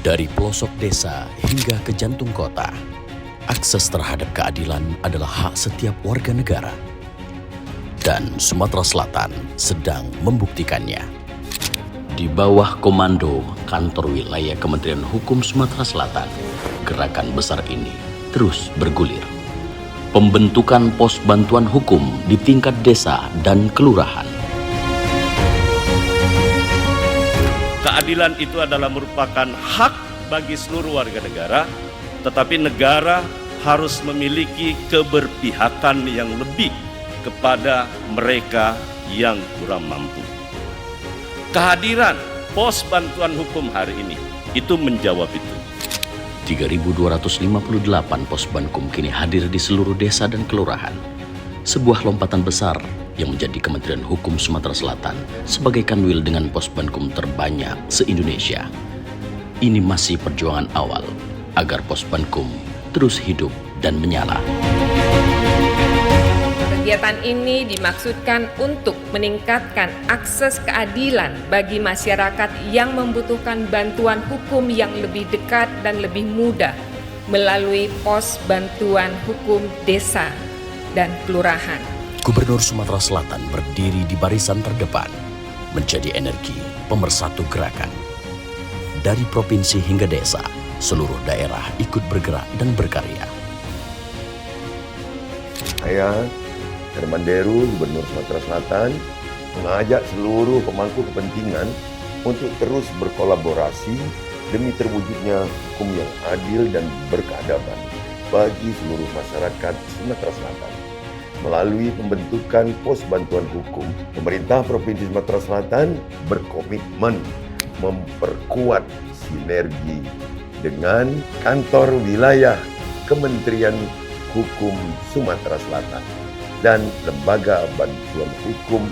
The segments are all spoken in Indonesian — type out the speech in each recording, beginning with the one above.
Dari pelosok desa hingga ke jantung kota, akses terhadap keadilan adalah hak setiap warga negara. Dan Sumatera Selatan sedang membuktikannya. Di bawah komando Kantor Wilayah Kementerian Hukum Sumatera Selatan, gerakan besar ini terus bergulir. Pembentukan pos bantuan hukum di tingkat desa dan kelurahan. Keadilan itu adalah merupakan hak bagi seluruh warga negara, tetapi negara harus memiliki keberpihakan yang lebih kepada mereka yang kurang mampu. Kehadiran pos bantuan hukum hari ini itu menjawab itu. 3.258 pos bankum kini hadir di seluruh desa dan kelurahan. Sebuah lompatan besar yang menjadi Kementerian Hukum Sumatera Selatan sebagai kanwil dengan pos bankum terbanyak se-Indonesia. Ini masih perjuangan awal agar pos bankum terus hidup dan menyala. Kegiatan ini dimaksudkan untuk meningkatkan akses keadilan bagi masyarakat yang membutuhkan bantuan hukum yang lebih dekat dan lebih mudah melalui pos bantuan hukum desa dan kelurahan. Gubernur Sumatera Selatan berdiri di barisan terdepan, menjadi energi pemersatu gerakan. Dari provinsi hingga desa, seluruh daerah ikut bergerak dan berkarya. Saya, Herman Deru, Gubernur Sumatera Selatan, mengajak seluruh pemangku kepentingan untuk terus berkolaborasi demi terwujudnya hukum yang adil dan berkeadaban bagi seluruh masyarakat Sumatera Selatan. Melalui pembentukan pos bantuan hukum, pemerintah Provinsi Sumatera Selatan berkomitmen memperkuat sinergi dengan Kantor Wilayah Kementerian Hukum Sumatera Selatan dan lembaga bantuan hukum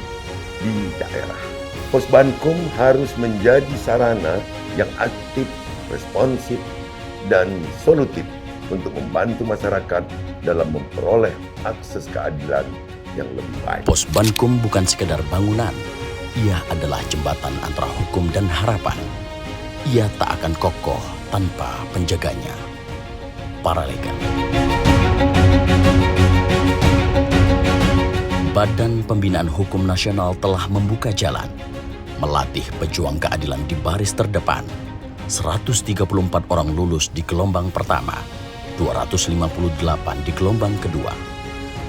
di daerah. Pos Bankum harus menjadi sarana yang aktif, responsif, dan solutif untuk membantu masyarakat dalam memperoleh akses keadilan yang lebih baik. Pos Bankum bukan sekedar bangunan, ia adalah jembatan antara hukum dan harapan. Ia tak akan kokoh tanpa penjaganya. Paralegal. Badan Pembinaan Hukum Nasional telah membuka jalan, melatih pejuang keadilan di baris terdepan. 134 orang lulus di gelombang pertama, 258 di gelombang kedua.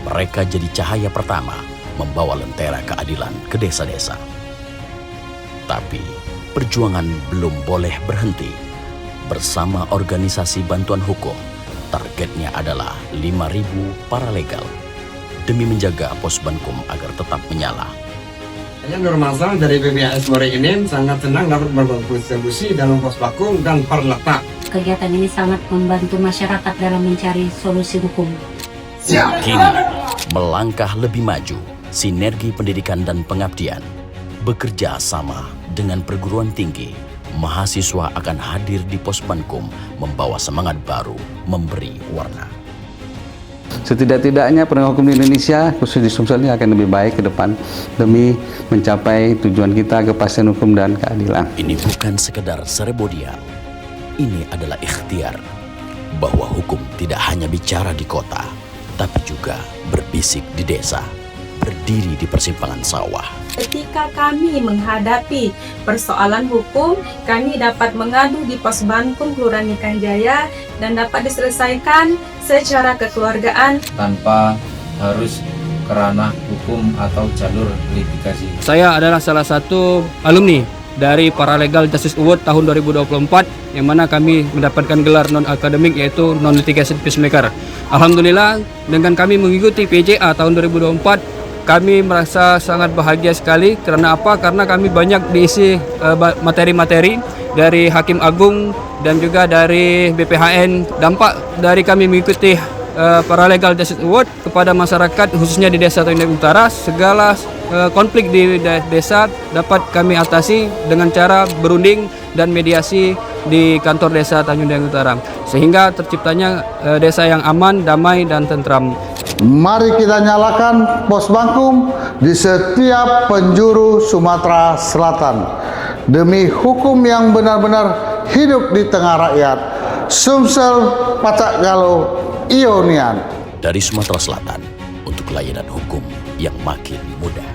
Mereka jadi cahaya pertama membawa lentera keadilan ke desa-desa. Tapi perjuangan belum boleh berhenti. Bersama organisasi bantuan hukum, targetnya adalah 5.000 paralegal demi menjaga pos Bankum agar tetap menyala. Saya Nur Mazal dari PBHS Muara Enim sangat senang dapat berkontribusi dalam pos Bankum dan Parletak. Kegiatan ini sangat membantu masyarakat dalam mencari solusi hukum. Kini, melangkah lebih maju, sinergi pendidikan dan pengabdian, bekerja sama dengan perguruan tinggi, mahasiswa akan hadir di pos Bankum membawa semangat baru, memberi warna. Setidak-tidaknya penegak hukum di Indonesia, khusus di Sumsel ini akan lebih baik ke depan demi mencapai tujuan kita, kepastian hukum dan keadilan. Ini bukan sekedar seremonial, ini adalah ikhtiar bahwa hukum tidak hanya bicara di kota, tapi juga berbisik di desa, berdiri di persimpangan sawah. Ketika kami menghadapi persoalan hukum, kami dapat mengadu di pos Bankum Kelurahan Ikan Jaya dan dapat diselesaikan secara kekeluargaan tanpa harus ke ranah hukum atau jalur litigasi. Saya adalah salah satu alumni dari Paralegal Justice Award tahun 2024 yang mana kami mendapatkan gelar non-akademik yaitu Non-Litigation Peacemaker. Alhamdulillah dengan kami mengikuti PJA tahun 2024 kami merasa sangat bahagia sekali. Karena apa? Karena kami banyak diisi materi-materi dari Hakim Agung dan juga dari BPHN. Dampak dari kami mengikuti Paralegal Justice Award kepada masyarakat khususnya di Desa Tanjung Utara, segala konflik di desa dapat kami atasi dengan cara berunding dan mediasi di kantor desa Tanjung Utara, sehingga terciptanya desa yang aman, damai, dan tentram. Mari kita nyalakan pos Bankum di setiap penjuru Sumatera Selatan demi hukum yang benar-benar hidup di tengah rakyat. Sumsel Pacak Galuh Ionian. Dari Sumatera Selatan untuk layanan hukum yang makin mudah.